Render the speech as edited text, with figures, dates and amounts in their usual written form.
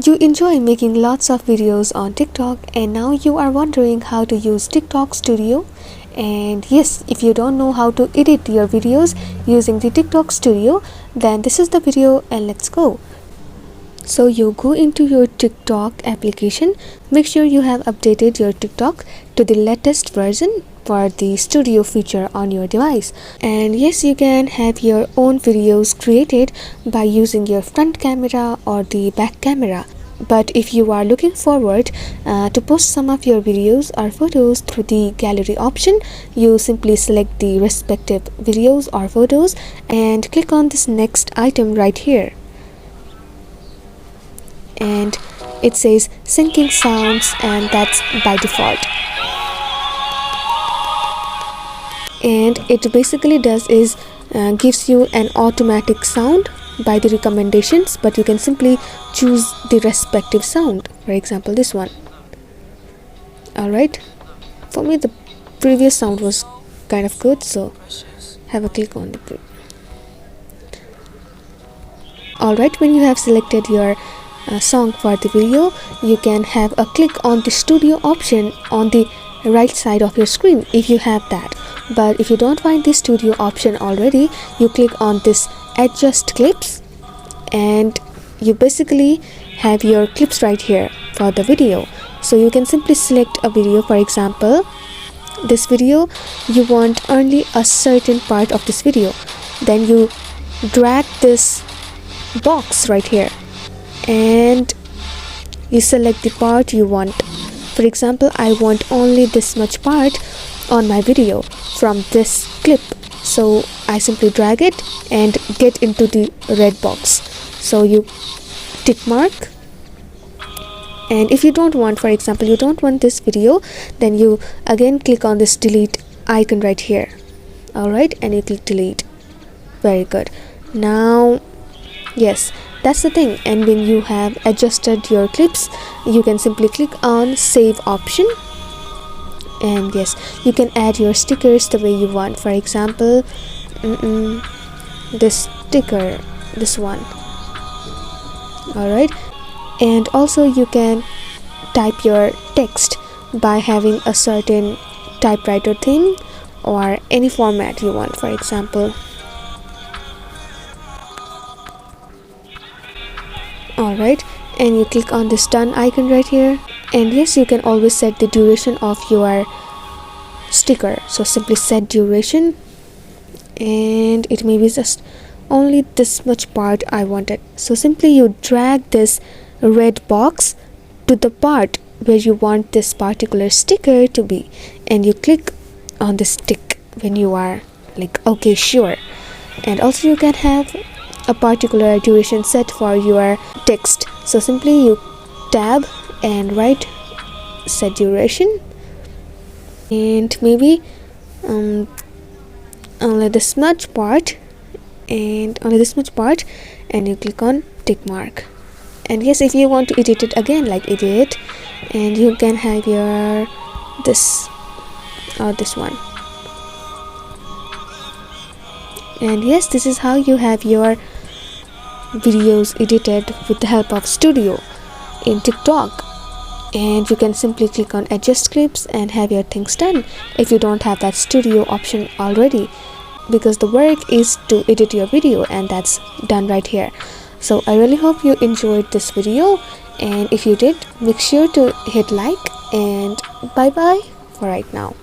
You enjoy making lots of videos on TikTok and now you are wondering how to use TikTok Studio. And yes, if you don't know how to edit your videos using the TikTok Studio, then this is the video and let's go. So you go into your TikTok application, make sure you have updated your TikTok to the latest version for the studio feature on your device. And yes, you can have your own videos created by using your front camera or the back camera. But if you are looking forward to post some of your videos or photos through the gallery option, you simply select the respective videos or photos and click on this next item right here. And it says syncing sounds, and that's by default. And it basically does is gives you an automatic sound by the recommendations, but you can simply choose the respective sound, for example this one. Alright, for me the previous sound was kind of good, so have a click on the alright. When you have selected your song for the video, you can have a click on the studio option on the right side of your screen if you have that. But if you don't find the studio option already, you click on this adjust clips and you basically have your clips right here for the video. So you can simply select a video, for example this video, you want only a certain part of this video, then you drag this box right here and you select the part you want. For example, I want only this much part on my video from this clip, so I simply drag it and get into the red box. So you tick mark, and if you don't want, for example you don't want this video, then you again click on this delete icon right here. Alright, and you click delete. Very good. Now yes, that's the thing. And when you have adjusted your clips, you can simply click on save option, and yes, you can add your stickers the way you want. For example this sticker, this one. Alright, and also you can type your text by having a certain typewriter theme or any format you want. For example, alright, and you click on this done icon right here. And yes, you can always set the duration of your sticker, so simply set duration, and it may be just only this much part I wanted. So simply you drag this red box to the part where you want this particular sticker to be, and you click on the stick when you are like okay, sure. And also you can have a particular duration set for your text, so simply you tab and write set duration, and maybe only this much part, and only this much part, and you click on tick mark. And yes, if you want to edit it again, like edit, and you can have your this or this one. And yes, this is how you have your videos edited with the help of Studio in TikTok. And you can simply click on adjust clips and have your things done if you don't have that studio option already, because the work is to edit your video and that's done right here. So I really hope you enjoyed this video, and if you did, make sure to hit like, and bye bye for right now.